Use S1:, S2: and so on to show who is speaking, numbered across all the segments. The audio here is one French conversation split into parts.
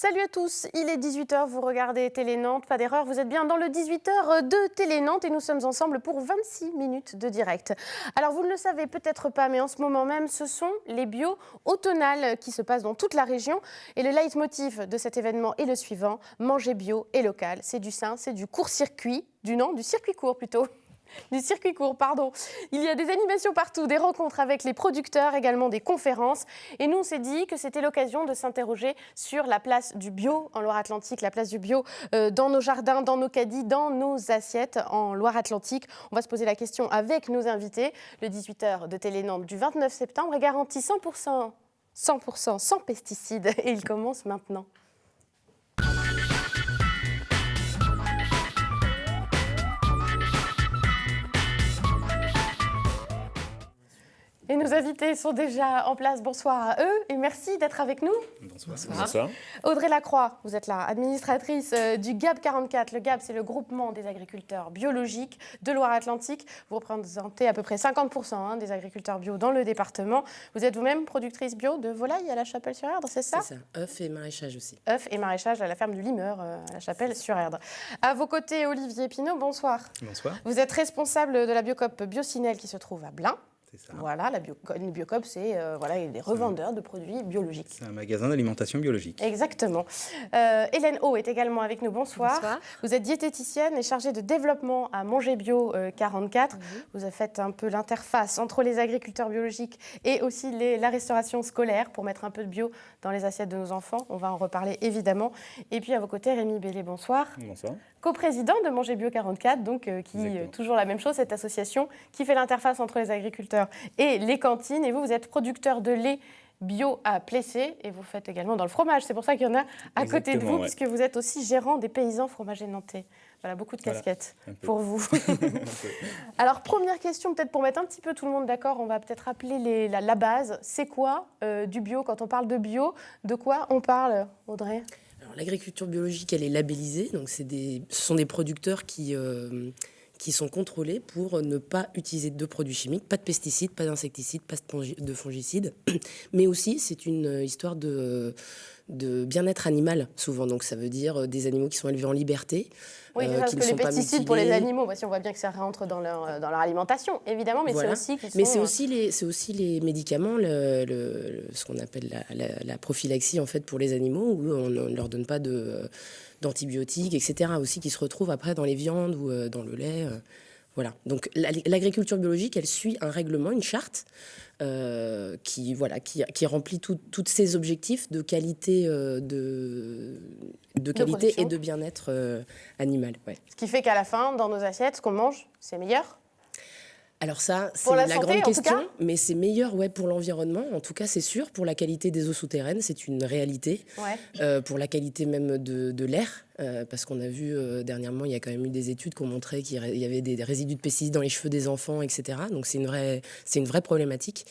S1: Salut à tous, il est 18h, vous regardez Télé Nantes, pas d'erreur, vous êtes bien dans le 18h de Télé Nantes et nous sommes ensemble pour 26 minutes de direct. Alors vous ne le savez peut-être pas, mais en ce moment même, ce sont les bio automnales qui se passent dans toute la région et le leitmotiv de cet événement est le suivant, manger bio et local. C'est du sain, c'est du court-circuit, du circuit court plutôt. Du circuit court, pardon. Il y a des animations partout, des rencontres avec les producteurs, également des conférences. Et nous, on s'est dit que c'était l'occasion de s'interroger sur la place du bio en Loire-Atlantique, la place du bio dans nos jardins, dans nos caddies, dans nos assiettes en Loire-Atlantique. On va se poser la question avec nos invités. Le 18h de Télé Nantes du 29 septembre est garanti 100% sans pesticides. Et il commence maintenant. Et nos invités sont déjà en place. Bonsoir à eux et merci d'être avec nous.
S2: Bonsoir. Bonsoir.
S1: Audrey Lacroix, vous êtes là, administratrice du GAB 44. Le GAB, c'est le groupement des agriculteurs biologiques de Loire-Atlantique. Vous représentez à peu près 50% des agriculteurs bio dans le département. Vous êtes vous-même productrice bio de volailles à la Chapelle-sur-Erdre, c'est ça?
S3: C'est ça, œufs et maraîchage aussi.
S1: œufs et maraîchage à la ferme du Limeur, à la Chapelle-sur-Erdre. À vos côtés, Olivier Pinault, bonsoir.
S2: Bonsoir.
S1: Vous êtes responsable de la Biocoop Biocinelle qui se trouve à Blain.
S2: C'est ça.
S1: Voilà, la Biocoop, c'est des revendeurs de produits biologiques.
S2: C'est un magasin d'alimentation biologique.
S1: Exactement. Hélène O est également avec nous. Bonsoir.
S4: Bonsoir.
S1: Vous êtes diététicienne et chargée de développement à Manger Bio 44. Vous avez fait un peu l'interface entre les agriculteurs biologiques et aussi la restauration scolaire pour mettre un peu de bio dans les assiettes de nos enfants. On va en reparler évidemment. Et puis à vos côtés, Rémi Bellé, bonsoir.
S2: Bonsoir.
S1: Co-président de Manger Bio 44, donc toujours la même chose, cette association qui fait l'interface entre les agriculteurs et les cantines. Et vous êtes producteur de lait bio à Plessé et vous faites également dans le fromage. C'est pour ça qu'il y en a à côté de vous, puisque vous êtes aussi gérant des paysans fromagers nantais. Voilà, beaucoup de casquettes pour vous. Alors, première question, peut-être pour mettre un petit peu tout le monde d'accord, on va peut-être rappeler la base. C'est quoi du bio? Quand on parle de bio, de quoi on parle, Audrey?
S3: Alors, l'agriculture biologique, elle est labellisée, donc ce sont des producteurs qui sont contrôlés pour ne pas utiliser de produits chimiques, pas de pesticides, pas d'insecticides, pas de fongicides. Mais aussi, c'est une histoire de bien-être animal, souvent. Donc, ça veut dire des animaux qui sont élevés en liberté.
S1: Oui, déjà, parce que les pesticides pour les animaux, si on voit bien que ça rentre dans leur alimentation, évidemment, mais voilà. C'est aussi qu'ils sont...
S3: Mais c'est aussi les médicaments, ce qu'on appelle la prophylaxie, en fait, pour les animaux, où on ne leur donne pas d'antibiotiques, etc., aussi, qui se retrouvent après dans les viandes ou dans le lait. Voilà. Donc, l'agriculture biologique, elle suit un règlement, une charte, qui remplit tous ces objectifs de qualité, qualité et de bien-être animal. Ouais.
S1: Ce qui fait qu'à la fin, dans nos assiettes, ce qu'on mange, c'est meilleur.
S3: Alors ça, c'est la grande question, mais c'est meilleur pour l'environnement, en tout cas c'est sûr, pour la qualité des eaux souterraines, c'est une réalité, pour la qualité même de l'air, parce qu'on a vu dernièrement, il y a quand même eu des études qui ont montré qu'il y avait des résidus de pesticides dans les cheveux des enfants, etc. Donc c'est une vraie problématique.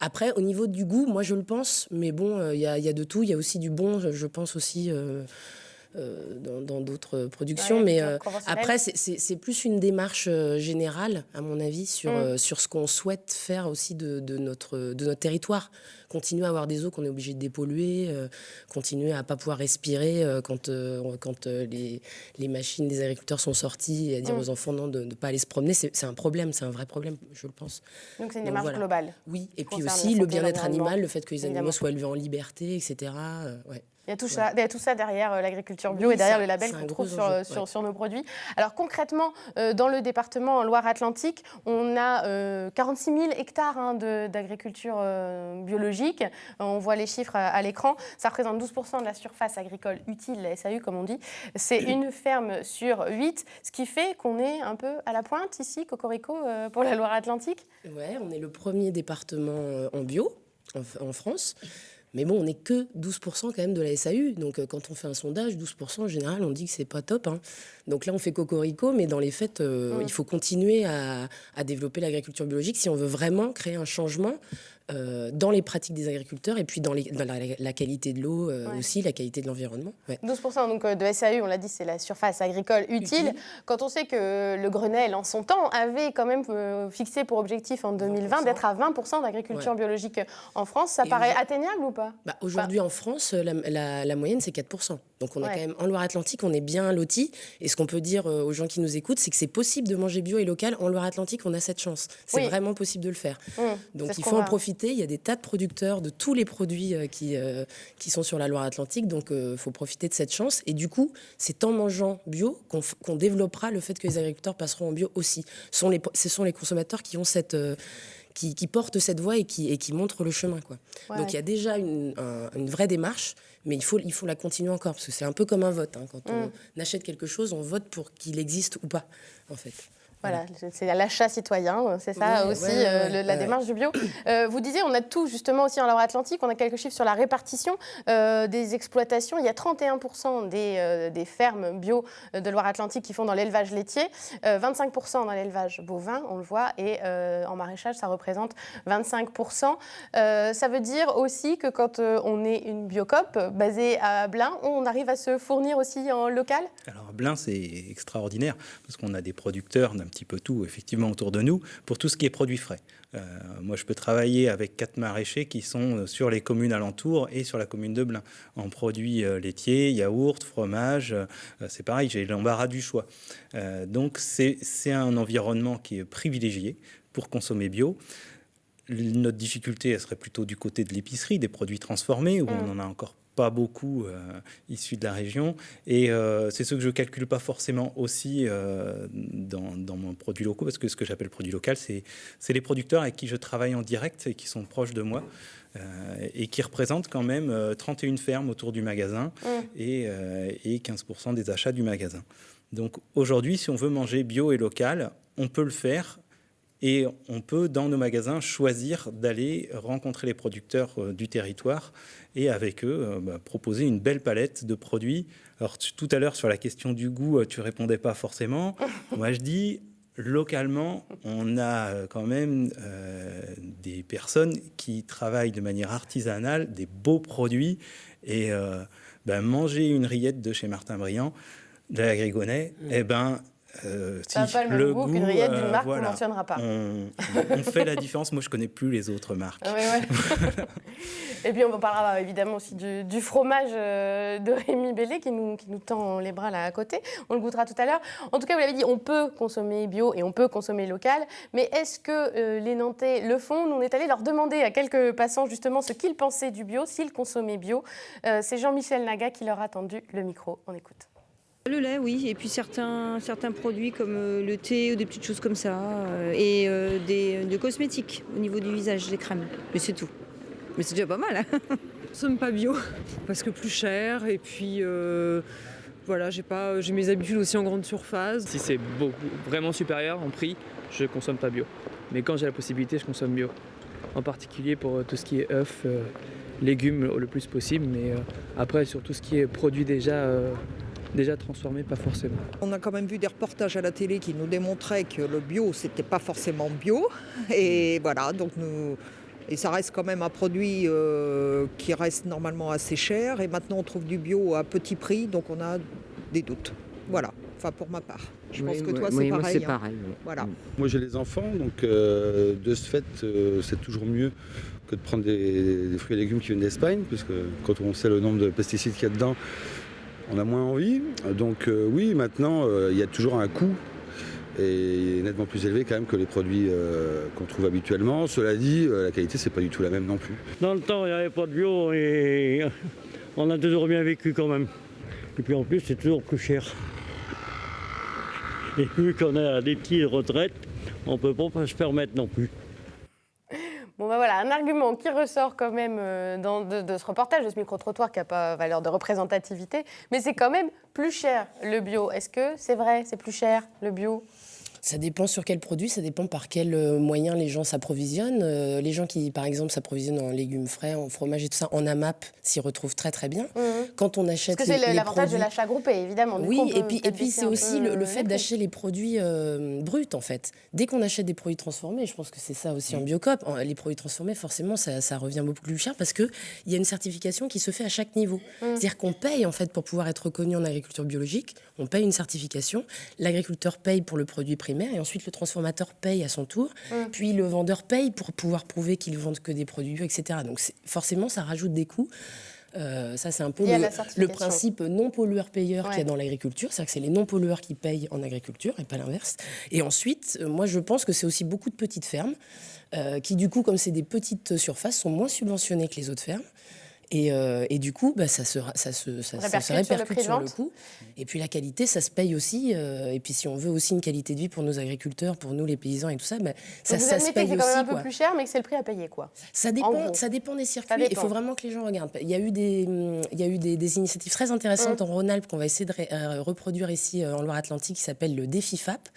S3: Après, au niveau du goût, moi je le pense, mais bon, il y a de tout, il y a aussi du bon, je pense aussi... dans d'autres productions, mais après c'est plus une démarche générale à mon avis sur ce qu'on souhaite faire aussi de notre territoire, continuer à avoir des eaux qu'on est obligé de dépolluer, continuer à pas pouvoir respirer quand les machines des agriculteurs sont sorties et à dire aux enfants non de ne pas aller se promener, c'est un problème, c'est un vrai problème, je le pense.
S1: Donc c'est une démarche globale.
S3: Oui, et puis aussi le bien-être animal, le fait que les animaux soient élevés en liberté, etc.
S1: Il y a tout ça derrière l'agriculture bio et derrière le label qu'on trouve sur nos produits. Alors concrètement, dans le département en Loire-Atlantique, on a 46 000 hectares d'agriculture biologique. On voit les chiffres à l'écran. Ça représente 12% de la surface agricole utile, la SAU comme on dit. C'est une ferme sur 8, ce qui fait qu'on est un peu à la pointe ici, Cocorico, pour la Loire-Atlantique.
S3: Ouais, on est le premier département en bio en France. Mais bon, on n'est que 12% quand même de la SAU. Donc, quand on fait un sondage, 12%, en général, on dit que c'est pas top. Donc là, on fait cocorico, mais dans les faits, il faut continuer à développer l'agriculture biologique si on veut vraiment créer un changement dans les pratiques des agriculteurs et puis dans la qualité de l'eau aussi, la qualité de l'environnement. Ouais.
S1: 12% donc, de SAU, on l'a dit, c'est la surface agricole utile. Quand on sait que le Grenelle, en son temps, avait quand même fixé pour objectif en 2020 d'être à 20% d'agriculture biologique en France, ça paraît atteignable ou pas?
S3: Aujourd'hui, en France, la moyenne, c'est 4%. Donc on est quand même, en Loire-Atlantique, on est bien lotis. Et ce qu'on peut dire aux gens qui nous écoutent, c'est que c'est possible de manger bio et local. En Loire-Atlantique, on a cette chance. C'est vraiment possible de le faire. Donc il faut en profiter. Il y a des tas de producteurs de tous les produits qui sont sur la Loire-Atlantique. Donc il faut profiter de cette chance. Et du coup, c'est en mangeant bio qu'on développera le fait que les agriculteurs passeront en bio aussi. Ce sont les consommateurs qui ont qui portent cette voie et qui montrent le chemin, quoi. Donc il y a déjà une vraie démarche, mais il faut la continuer encore, parce que c'est un peu comme un vote. Hein. Quand on achète quelque chose, on vote pour qu'il existe ou pas, en fait.
S1: Voilà, c'est l'achat citoyen, c'est ça la démarche du bio. Vous disiez, on a tout justement aussi en Loire-Atlantique, on a quelques chiffres sur la répartition des exploitations. Il y a 31% des fermes bio de Loire-Atlantique qui font dans l'élevage laitier, 25% dans l'élevage bovin, on le voit, et en maraîchage, ça représente 25%. Ça veut dire aussi que quand on est une biocoop basée à Blain, on arrive à se fournir aussi en local?
S2: Alors Blain, c'est extraordinaire, parce qu'on a des producteurs d'un petit peu tout, effectivement, autour de nous, pour tout ce qui est produits frais. Moi, je peux travailler avec 4 maraîchers qui sont sur les communes alentours et sur la commune de Blain, en produits laitiers, yaourts, fromage. C'est pareil, j'ai l'embarras du choix. Donc, c'est un environnement qui est privilégié pour consommer bio. Notre difficulté, elle serait plutôt du côté de l'épicerie, des produits transformés, où on en a encore pas beaucoup issus de la région. Et c'est ce que je ne calcule pas forcément aussi dans mon produit local, parce que ce que j'appelle produit local, c'est les producteurs avec qui je travaille en direct et qui sont proches de moi. Et qui représentent quand même 31 fermes autour du magasin et 15% des achats du magasin. Donc aujourd'hui, si on veut manger bio et local, on peut le faire. Et on peut, dans nos magasins, choisir d'aller rencontrer les producteurs du territoire et avec eux, proposer une belle palette de produits. Alors tout à l'heure, sur la question du goût, tu ne répondais pas forcément. Moi, je dis, localement, on a quand même des personnes qui travaillent de manière artisanale, des beaux produits. Et manger une rillette de chez Martin Briand, de la Grigonnet,
S1: ça n'a pas le même goût qu'une rillette d'une marque qu'on ne mentionnera pas.
S2: On fait la différence. Moi, je ne connais plus les autres marques.
S1: Et puis, on parlera évidemment aussi du fromage de Rémi Bellet qui nous tend les bras là à côté. On le goûtera tout à l'heure. En tout cas, vous l'avez dit, on peut consommer bio et on peut consommer local. Mais est-ce que les Nantais le font? Nous, on est allé leur demander à quelques passants justement ce qu'ils pensaient du bio, s'ils consommaient bio. C'est Jean-Michel Naga qui leur a tendu le micro. On écoute.
S4: Le lait, oui, et puis certains produits comme le thé ou des petites choses comme ça, et des cosmétiques au niveau du visage, des crèmes. Mais c'est tout. Mais c'est déjà pas mal. Hein.
S5: Je consomme pas bio, parce que plus cher, et puis voilà, j'ai mes habitudes aussi en grande surface.
S6: Si c'est vraiment supérieur en prix, je consomme pas bio. Mais quand j'ai la possibilité, je consomme bio. En particulier pour tout ce qui est œufs, légumes le plus possible, mais après sur tout ce qui est produit déjà transformé, pas forcément.
S7: On a quand même vu des reportages à la télé qui nous démontraient que le bio, c'était pas forcément bio. Et voilà, donc et ça reste quand même un produit qui reste normalement assez cher. Et maintenant, on trouve du bio à petit prix, donc on a des doutes. Voilà, enfin pour ma part. Je pense que toi, c'est pareil.
S8: Moi, c'est pareil.
S7: Voilà.
S8: Moi, j'ai les enfants, donc de ce fait, c'est toujours mieux que de prendre des fruits et légumes qui viennent d'Espagne, parce que quand on sait le nombre de pesticides qu'il y a dedans, on a moins envie. Donc oui, maintenant, il y a toujours un coût et nettement plus élevé quand même que les produits qu'on trouve habituellement. Cela dit, la qualité, c'est pas du tout la même non plus.
S9: Dans le temps, il n'y avait pas de bio et on a toujours bien vécu quand même. Et puis en plus, c'est toujours plus cher. Et vu qu'on a des petites retraites, on ne peut pas se permettre non plus.
S1: Bon voilà, un argument qui ressort quand même de ce reportage, de ce micro-trottoir qui n'a pas valeur de représentativité, mais c'est quand même plus cher le bio. Est-ce que c'est vrai, c'est plus cher le bio?
S3: Ça dépend sur quel produit, ça dépend par quels moyens les gens s'approvisionnent. Les gens qui, par exemple, s'approvisionnent en légumes frais, en fromage et tout ça, en AMAP, s'y retrouvent très très bien. Quand on achète
S1: parce que c'est l'avantage
S3: produits...
S1: de l'achat groupé, évidemment.
S3: Oui, et puis c'est aussi le fait d'acheter les produits bruts, en fait. Dès qu'on achète des produits transformés, je pense que c'est ça aussi en Biocop, les produits transformés, forcément, ça revient beaucoup plus cher parce qu'il y a une certification qui se fait à chaque niveau. C'est-à-dire qu'on paye, en fait, pour pouvoir être reconnu en agriculture biologique, on paye une certification, l'agriculteur paye pour le produit primaire et ensuite le transformateur paye à son tour, puis le vendeur paye pour pouvoir prouver qu'il ne vend que des produits bio, etc. Donc forcément, ça rajoute des coûts. Ça, c'est un peu le principe non-pollueur-payeur qu'il y a dans l'agriculture. C'est-à-dire que c'est les non-pollueurs qui payent en agriculture et pas l'inverse. Et ensuite, moi, je pense que c'est aussi beaucoup de petites fermes qui, du coup, comme c'est des petites surfaces, sont moins subventionnées que les autres fermes. Et du coup, ça se répercute sur le coût. Et puis la qualité, ça se paye aussi. Et puis si on veut aussi une qualité de vie pour nos agriculteurs, pour nous les paysans et tout ça, ça se paye aussi.
S1: Vous admettez que c'est quand même un peu plus cher, mais que c'est le prix à payer, quoi.
S3: Ça dépend des circuits. Il faut vraiment que les gens regardent. Il y a eu des initiatives très intéressantes en Rhône-Alpes qu'on va essayer de reproduire ici en Loire-Atlantique, qui s'appelle le défi FAP,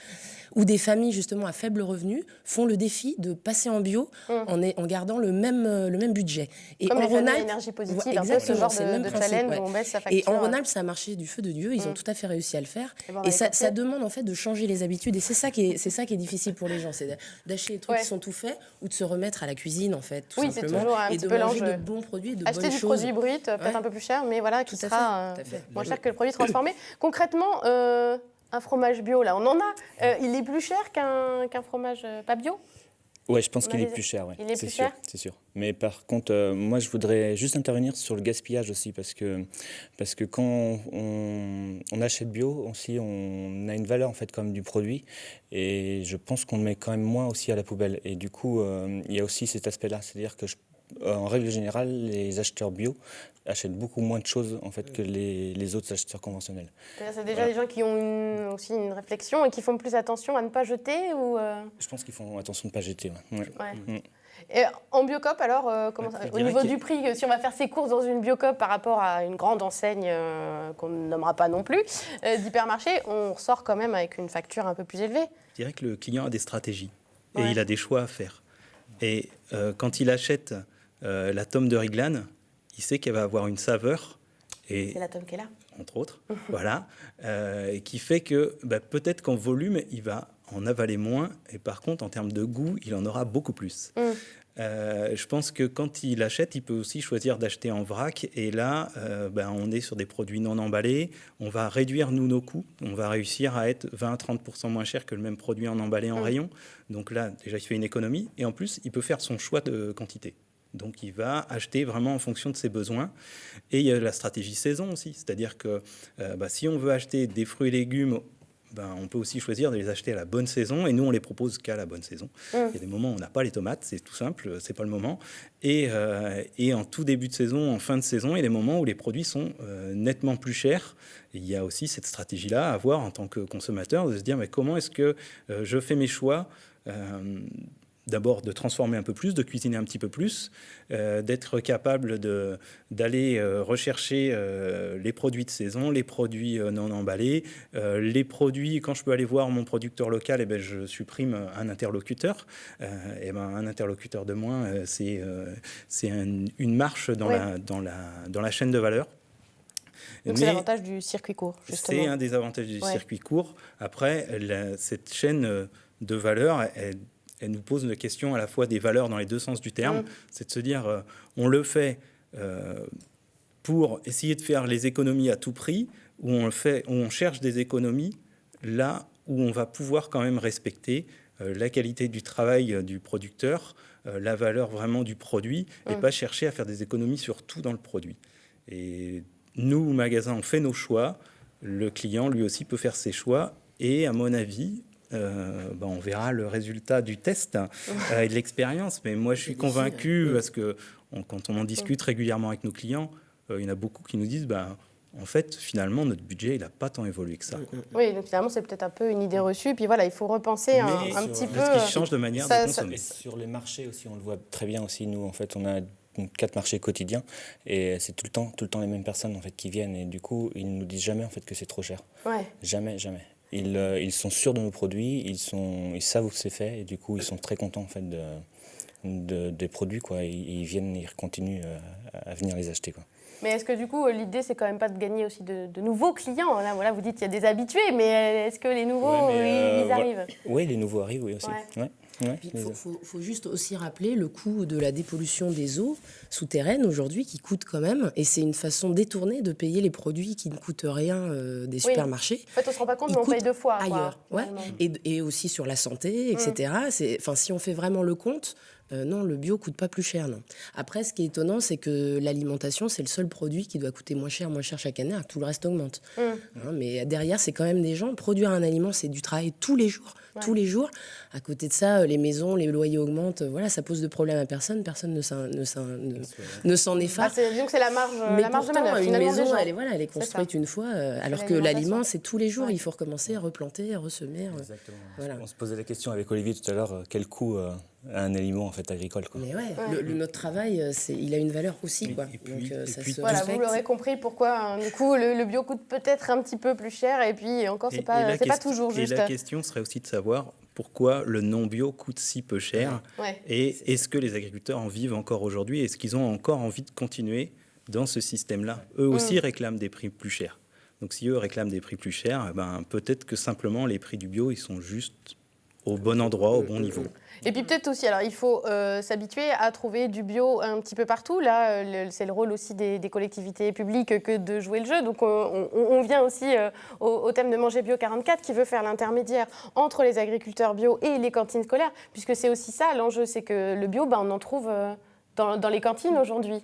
S3: où des familles justement à faible revenu font le défi de passer en bio en gardant le même budget. Et
S1: comme
S3: en
S1: Rhône-Alpes, énergie positive, un peu ce genre de challenge où on baisse sa facture.
S3: Et en Rhône-Alpes, ça a marché du feu de Dieu. Ils ont tout à fait réussi à le faire. Et ça demande en fait de changer les habitudes. Et c'est ça qui est difficile pour les gens, c'est d'acheter des trucs qui sont tout faits ou de se remettre à la cuisine en fait, tout simplement.
S1: C'est toujours un petit peu l'enjeu.
S3: De bons produits, de bonnes choses.
S1: Acheter du produit brut, peut-être un peu plus cher, mais voilà, qui sera moins cher que le produit transformé. Concrètement, un fromage bio, là, on en a. Il est plus cher qu'un fromage pas bio ?
S10: Ouais, je pense qu'il est plus cher, ouais.
S1: Il est plus cher ?
S10: C'est sûr. Mais par contre, moi, je voudrais juste intervenir sur le gaspillage aussi, parce que quand on achète bio, aussi, on a une valeur, en fait, comme du produit, et je pense qu'on le met quand même moins aussi à la poubelle. Et du coup, il y a aussi cet aspect-là, c'est-à-dire que en règle générale, les acheteurs bio achètent beaucoup moins de choses en fait que les autres acheteurs conventionnels.
S1: C'est déjà des gens qui ont aussi une réflexion et qui font plus attention à ne pas jeter ou
S10: Je pense qu'ils font attention de ne pas jeter. Ouais.
S1: Et en Biocop, alors, au niveau du prix, si on va faire ses courses dans une Biocop par rapport à une grande enseigne qu'on ne nommera pas non plus, d'hypermarché, on ressort quand même avec une facture un peu plus élevée.
S2: Je dirais que le client a des stratégies et il a des choix à faire. Et quand il achète la tome de Riglan, il sait qu'elle va avoir une saveur. Et
S1: c'est la tome qui est là.
S2: Entre autres, voilà, qui fait que peut-être qu'en volume, il va en avaler moins, et par contre, en termes de goût, il en aura beaucoup plus. Je pense que quand il achète, il peut aussi choisir d'acheter en vrac, et là, on est sur des produits non emballés, on va réduire, nous, nos coûts, on va réussir à être 20-30% moins cher que le même produit en emballé en rayon, donc là, déjà, il fait une économie, et en plus, il peut faire son choix de quantité. Donc, il va acheter vraiment en fonction de ses besoins. Et il y a la stratégie saison aussi. C'est-à-dire que si on veut acheter des fruits et légumes, on peut aussi choisir de les acheter à la bonne saison. Et nous, on les propose qu'à la bonne saison. Il y a des moments où on n'a pas les tomates, c'est tout simple, c'est pas le moment. Et en tout début de saison, en fin de saison, il y a des moments où les produits sont nettement plus chers. Et il y a aussi cette stratégie-là à avoir en tant que consommateur, de se dire mais comment est-ce que je fais mes choix d'abord de transformer un peu plus, de cuisiner un petit peu plus, d'être capable d'aller rechercher les produits de saison, les produits non emballés, les produits, quand je peux aller voir mon producteur local, je supprime un interlocuteur. Un interlocuteur de moins, c'est une marche dans la chaîne de valeur.
S1: Donc c'est l'avantage du circuit court, justement.
S2: C'est un des avantages du circuit court. Après, cette chaîne de valeur, elle nous pose une question à la fois des valeurs dans les deux sens du terme. C'est de se dire, on le fait pour essayer de faire les économies à tout prix, ou on cherche des économies là où on va pouvoir quand même respecter la qualité du travail du producteur, la valeur vraiment du produit, et pas chercher à faire des économies sur tout dans le produit. Et nous, au magasin, on fait nos choix. Le client, lui aussi, peut faire ses choix. Et à mon avis, on verra le résultat du test et de l'expérience. Mais moi, je suis convaincu, parce que quand on en discute régulièrement avec nos clients, il y en a beaucoup qui nous disent en fait, finalement, notre budget, il n'a pas tant évolué que ça.
S1: Oui, donc finalement, c'est peut-être un peu une idée reçue. Puis voilà, il faut repenser un petit peu.
S2: Parce qu'il change de manière de consommer.
S10: Sur les marchés aussi, on le voit très bien aussi. Nous, en fait, on a 4 marchés quotidiens et c'est tout le temps les mêmes personnes en fait qui viennent. Et du coup, ils ne nous disent jamais en fait que c'est trop cher.
S1: Ouais.
S10: Jamais. ils sont sûrs de nos produits, ils savent où c'est fait et du coup ils sont très contents en fait des produits quoi. Ils continuent à venir les acheter quoi.
S1: Mais est-ce que du coup l'idée c'est quand même pas de gagner aussi de nouveaux clients? Là voilà, vous dites qu'il y a des habitués, mais est-ce que les nouveaux ils arrivent?
S10: Oui, les nouveaux arrivent oui aussi. Ouais.
S3: Il faut juste aussi rappeler le coût de la dépollution des eaux souterraines aujourd'hui qui coûte quand même, et c'est une façon détournée de payer les produits qui ne coûtent rien des supermarchés.
S1: En fait, on se rend pas compte, mais on paye 2 fois.
S3: Ailleurs, et aussi sur la santé, etc. Si on fait vraiment le compte, non, le bio coûte pas plus cher, non. Après, ce qui est étonnant, c'est que l'alimentation, c'est le seul produit qui doit coûter moins cher chaque année, alors que tout le reste augmente. Mais derrière, c'est quand même des gens. Produire un aliment, c'est du travail tous les jours. Tous les jours. À côté de ça, les maisons, les loyers augmentent. Voilà, ça pose de problème à personne. Personne ne s'en efface.
S1: Disons que c'est la marge de manœuvre.
S3: Une maison, elle est construite une fois, alors que l'aliment, c'est tous les jours. Il faut recommencer à replanter, à ressemer.
S10: Exactement. Voilà. On se posait la question avec Olivier tout à l'heure, quel coût a un aliment en fait agricole quoi.
S3: Mais notre travail, il a une valeur aussi quoi.
S1: Vous l'aurez compris pourquoi du coup le bio coûte peut-être un petit peu plus cher, et puis encore c'est pas toujours juste.
S2: Et la question serait aussi de savoir pourquoi le non-bio coûte si peu cher et est-ce que les agriculteurs en vivent encore aujourd'hui, est-ce qu'ils ont encore envie de continuer dans ce système-là? Eux aussi réclament des prix plus chers. Donc si eux réclament des prix plus chers, peut-être que simplement les prix du bio ils sont juste au bon endroit, au bon niveau.
S1: Et puis peut-être aussi, alors il faut s'habituer à trouver du bio un petit peu partout. Là, c'est le rôle aussi des collectivités publiques que de jouer le jeu. Donc on vient aussi au thème de Manger Bio 44 qui veut faire l'intermédiaire entre les agriculteurs bio et les cantines scolaires, puisque c'est aussi ça l'enjeu, c'est que le bio, on en trouve dans les cantines aujourd'hui.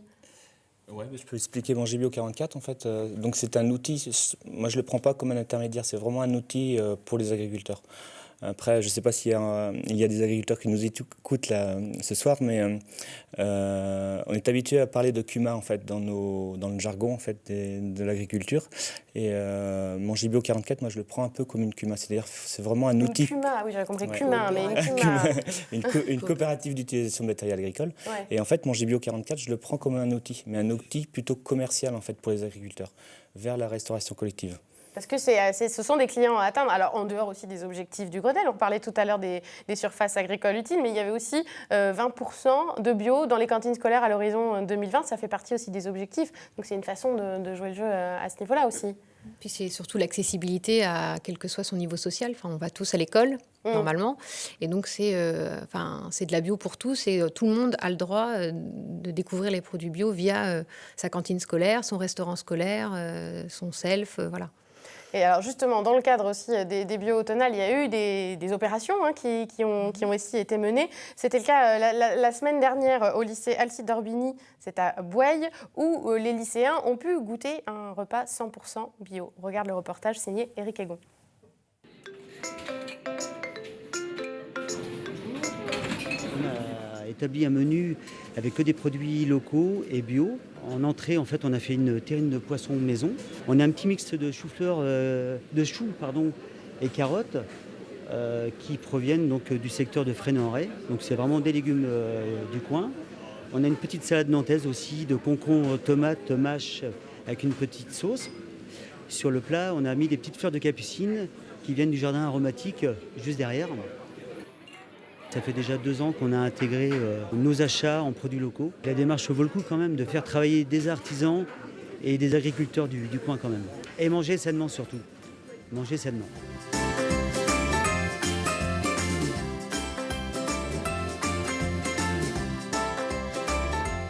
S10: Ouais, je peux expliquer Manger Bio 44 en fait. Donc c'est un outil, moi je ne le prends pas comme un intermédiaire, c'est vraiment un outil pour les agriculteurs. Après, je ne sais pas s'il y a des agriculteurs qui nous écoutent là, ce soir, mais on est habitué à parler de CUMA en fait, dans le jargon en fait, de l'agriculture. Et Manger Bio 44, moi je le prends un peu comme une CUMA, c'est-à-dire c'est vraiment un outil.
S1: Une CUMA, oui j'avais compris CUMA, mais une CUMA.
S10: Une coopérative d'utilisation de matériel agricole. Et en fait, Manger Bio 44, je le prends comme un outil, mais un outil plutôt commercial en fait pour les agriculteurs, vers la restauration collective.
S1: Parce que ce sont des clients à atteindre. Alors, en dehors aussi des objectifs du Grenelle, on parlait tout à l'heure des surfaces agricoles utiles, mais il y avait aussi 20% de bio dans les cantines scolaires à l'horizon 2020. Ça fait partie aussi des objectifs. Donc, c'est une façon de jouer le jeu à ce niveau-là aussi.
S11: Puis c'est surtout l'accessibilité à quel que soit son niveau social. Enfin, on va tous à l'école, normalement. Et donc, c'est de la bio pour tous. Et tout le monde a le droit de découvrir les produits bio via sa cantine scolaire, son restaurant scolaire, son self, voilà.
S1: Et alors justement, dans le cadre aussi des bio-automnales, il y a eu des opérations qui ont aussi été menées. C'était le cas la semaine dernière au lycée Alcide d'Orbigny, c'est à Bouaye, où les lycéens ont pu goûter un repas 100% bio. On regarde le reportage signé Éric Egon.
S12: On a établi un menu avec que des produits locaux et bio. En entrée, en fait, on a fait une terrine de poisson maison. On a un petit mix de choux et carottes qui proviennent donc du secteur de Fresnes-en-Ray. Donc c'est vraiment des légumes du coin. On a une petite salade nantaise aussi de concombres, tomates, mâches avec une petite sauce. Sur le plat, on a mis des petites fleurs de capucine qui viennent du jardin aromatique juste derrière. Ça fait déjà 2 ans qu'on a intégré nos achats en produits locaux. La démarche vaut le coup quand même de faire travailler des artisans et des agriculteurs du coin quand même. Et manger sainement surtout. Manger sainement.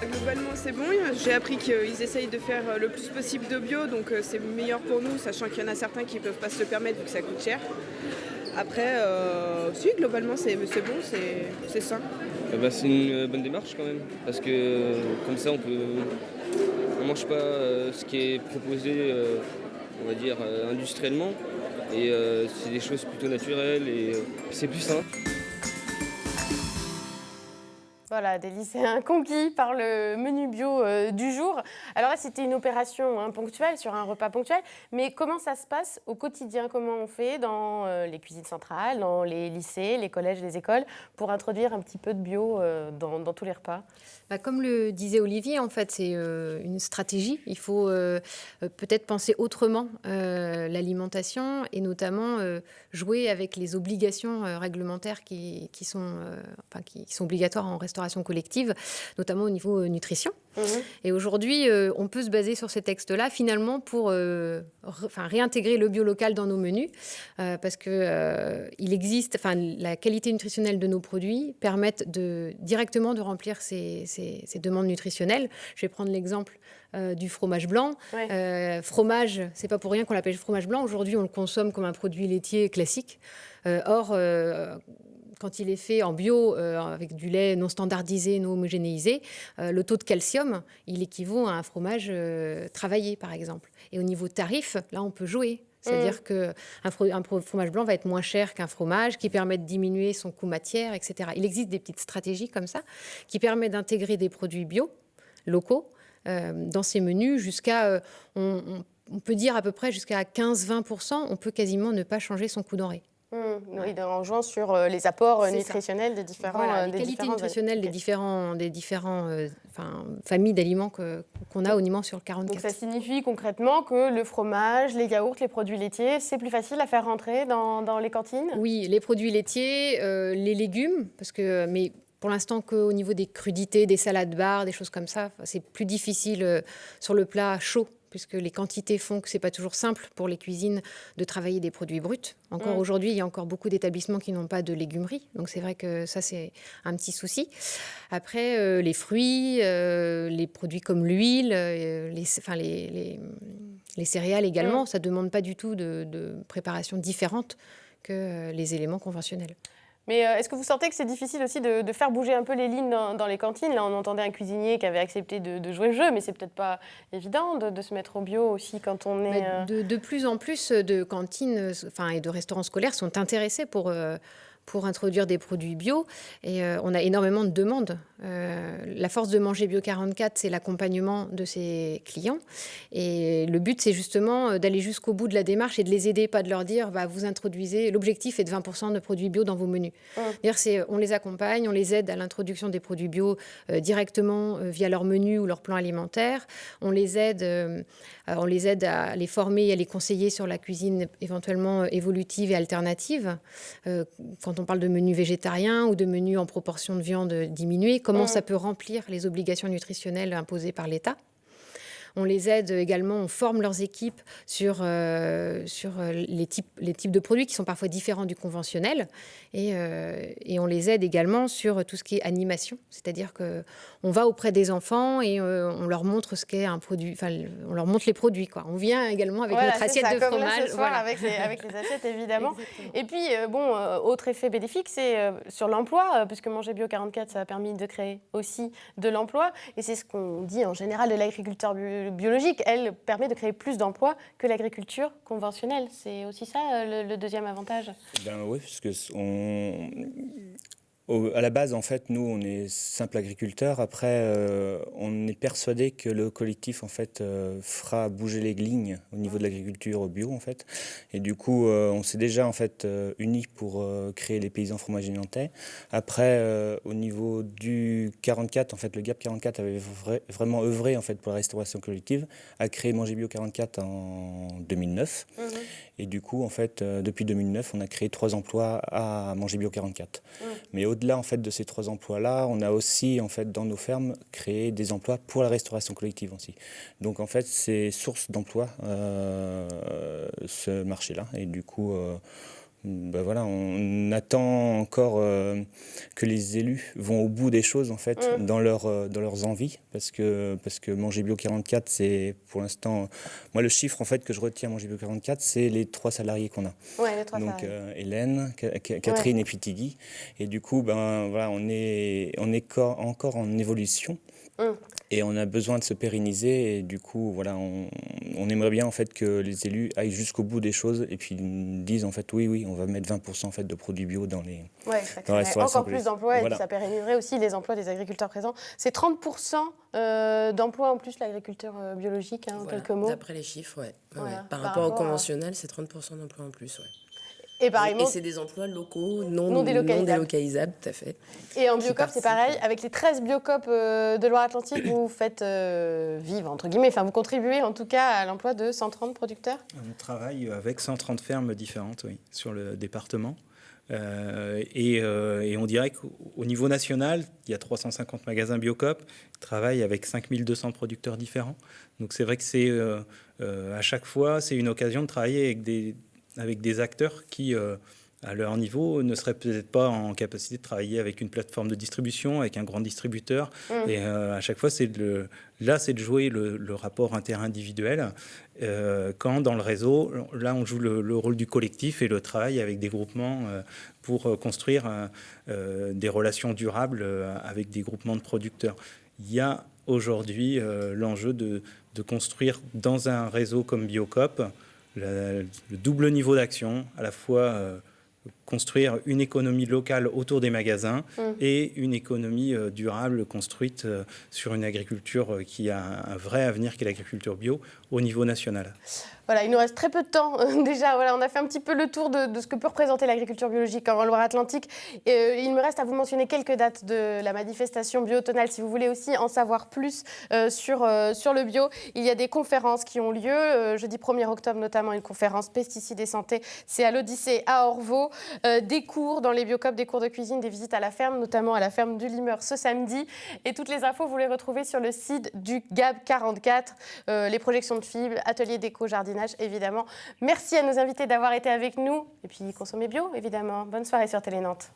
S13: Globalement c'est bon, j'ai appris qu'ils essayent de faire le plus possible de bio, donc c'est meilleur pour nous, sachant qu'il y en a certains qui ne peuvent pas se le permettre vu que ça coûte cher. Après, si, globalement, c'est bon, c'est sain.
S14: C'est une bonne démarche quand même, parce que comme ça, on mange pas ce qui est proposé, on va dire, industriellement, et c'est des choses plutôt naturelles, et c'est plus sain.
S1: Voilà, des lycéens conquis par le menu bio du jour. Alors là, c'était une opération ponctuelle, sur un repas ponctuel. Mais comment ça se passe au quotidien? Comment on fait dans les cuisines centrales, dans les lycées, les collèges, les écoles, pour introduire un petit peu de bio dans tous les repas?
S11: Comme le disait Olivier, en fait, c'est une stratégie. Il faut peut-être penser autrement l'alimentation et notamment jouer avec les obligations réglementaires qui sont obligatoires en restauration collective, notamment au niveau nutrition. Et aujourd'hui, on peut se baser sur ces textes-là, finalement, pour réintégrer le bio local dans nos menus, parce que il existe, la qualité nutritionnelle de nos produits permettent directement de remplir ces demandes nutritionnelles. Je vais prendre l'exemple du fromage blanc.
S1: Ouais.
S11: Fromage, c'est pas pour rien qu'on l'appelle fromage blanc. Aujourd'hui, on le consomme comme un produit laitier classique. Or, quand il est fait en bio, avec du lait non standardisé, non homogénéisé, le taux de calcium, il équivaut à un fromage travaillé, par exemple. Et au niveau tarif, là, on peut jouer. C'est-à-dire qu'un fromage blanc va être moins cher qu'un fromage, qui permet de diminuer son coût matière, etc. Il existe des petites stratégies comme ça, qui permettent d'intégrer des produits bio, locaux, dans ces menus, jusqu'à, on peut dire à peu près jusqu'à 15-20%, on peut quasiment ne pas changer son coût denrée.
S1: Oui, en jouant sur les apports nutritionnels des différents...
S11: Voilà, les qualités nutritionnelles des différents familles d'aliments qu'on a au Nîmes sur le 44.
S1: Donc ça signifie concrètement que le fromage, les yaourts, les produits laitiers, c'est plus facile à faire rentrer dans les cantines?
S11: Oui, les produits laitiers, les légumes, mais pour l'instant qu'au niveau des crudités, des salades bars, des choses comme ça, c'est plus difficile sur le plat chaud, puisque les quantités font que ce n'est pas toujours simple pour les cuisines de travailler des produits bruts. Encore aujourd'hui, il y a encore beaucoup d'établissements qui n'ont pas de légumerie. Donc c'est vrai que ça, c'est un petit souci. Après, les fruits, les produits comme l'huile, les céréales également, ça ne demande pas du tout de préparation différente que les éléments conventionnels.
S1: Mais est-ce que vous sentez que c'est difficile aussi de faire bouger un peu les lignes dans les cantines? Là, on entendait un cuisinier qui avait accepté de jouer le jeu, mais c'est peut-être pas évident de se mettre au bio aussi quand on est...
S11: De plus en plus de cantines et de restaurants scolaires sont intéressés pour introduire des produits bio. Et on a énormément de demandes. La force de Manger Bio 44, c'est l'accompagnement de ses clients. Et le but, c'est justement d'aller jusqu'au bout de la démarche et de les aider, pas de leur dire vous introduisez, l'objectif est de 20% de produits bio dans vos menus. On les accompagne, on les aide à l'introduction des produits bio directement via leur menu ou leur plan alimentaire. On les aide à les former et à les conseiller sur la cuisine éventuellement évolutive et alternative. Quand on parle de menus végétariens ou de menus en proportion de viande diminuée, comment ça peut remplir les obligations nutritionnelles imposées par l'État. On les aide également, on forme leurs équipes sur les types de produits qui sont parfois différents du conventionnel. Et on les aide également sur tout ce qui est animation. C'est-à-dire qu'on va auprès des enfants et on leur montre ce qu'est un produit. On leur montre les produits, quoi. On vient également avec notre assiette de
S1: comme
S11: fromage.
S1: Là, ce soir, avec les assiettes, évidemment. Exactement. Et puis, autre effet bénéfique, c'est sur l'emploi, puisque Manger Bio 44, ça a permis de créer aussi de l'emploi. Et c'est ce qu'on dit en général de l'agriculteur biologique. Elle permet de créer plus d'emplois que l'agriculture conventionnelle. C'est aussi ça le deuxième avantage?
S10: Oui, parce que à la base, en fait, nous, on est simple agriculteur. Après, on est persuadé que le collectif, en fait, fera bouger les lignes au niveau de l'agriculture bio, en fait. Et du coup, on s'est déjà, en fait, unis pour créer les paysans fromages nantais. Après, au niveau du 44, en fait, le GAP 44 avait vraiment œuvré, en fait, pour la restauration collective, a créé Manger Bio 44 en 2009. Et du coup, en fait, depuis 2009, on a créé 3 emplois à Manger Bio 44. Mais au-delà, en fait, de ces 3 emplois-là, on a aussi, en fait, dans nos fermes, créé des emplois pour la restauration collective aussi. Donc, en fait, c'est source d'emploi, ce marché-là. Et du coup, voilà, on attend encore que les élus vont au bout des choses, en fait, dans leurs envies. Parce que Manger Bio 44, c'est pour l'instant... Moi, le chiffre, en fait, que je retiens à Manger Bio 44, c'est les 3 salariés qu'on a.
S1: Ouais, les 3
S10: Donc,
S1: salariés.
S10: Hélène, Catherine et puis Tigui. Et du coup, voilà, on est encore en évolution. Et on a besoin de se pérenniser. Et du coup, voilà, on on aimerait bien en fait que les élus aillent jusqu'au bout des choses et puis disent en fait oui, on va mettre 20% en fait de produits bio dans les.
S1: Ouais, ça créerait encore plus d'emplois et puis ça pérenniserait aussi les emplois des agriculteurs présents. C'est 30% d'emplois en plus l'agriculteur biologique, en quelques mots.
S3: D'après les chiffres, voilà. Par rapport au conventionnel, c'est 30% d'emplois en plus,
S1: Et
S3: c'est des emplois locaux, non délocalisables, tout à fait.
S1: Et en Biocop, c'est pareil. Avec les 13 Biocop de Loire-Atlantique, vous faites vivre, entre guillemets, enfin vous contribuez en tout cas à l'emploi de 130 producteurs.
S2: On travaille avec 130 fermes différentes, oui, sur le département. Et on dirait qu'au niveau national, il y a 350 magasins Biocop qui travaillent avec 5200 producteurs différents. Donc c'est vrai que c'est à chaque fois, c'est une occasion de travailler avec des acteurs qui, à leur niveau, ne seraient peut-être pas en capacité de travailler avec une plateforme de distribution, avec un grand distributeur. Et à chaque fois, c'est de jouer le rapport interindividuel. Quand dans le réseau, là, on joue le rôle du collectif et le travail avec des groupements pour construire des relations durables avec des groupements de producteurs. Il y a aujourd'hui l'enjeu de construire dans un réseau comme Biocop le double niveau d'action, à la fois construire une économie locale autour des magasins et une économie durable construite sur une agriculture qui a un vrai avenir, qui est l'agriculture bio, au niveau national.
S1: Voilà, il nous reste très peu de temps. Déjà, voilà, on a fait un petit peu le tour de ce que peut représenter l'agriculture biologique en Loire-Atlantique. Il me reste à vous mentionner quelques dates de la manifestation bio-automnale. Si vous voulez aussi en savoir plus sur le bio, il y a des conférences qui ont lieu. Jeudi 1er octobre, notamment, une conférence pesticides et santé. C'est à l'Odyssée à Orvaux. Des cours dans les Biocop, des cours de cuisine, des visites à la ferme, notamment à la ferme du Limeur ce samedi. Et toutes les infos, vous les retrouvez sur le site du GAB 44. Les projections de fibres, ateliers déco, jardinage, évidemment. Merci à nos invités d'avoir été avec nous. Et puis, consommez bio, évidemment. Bonne soirée sur Télé Nantes.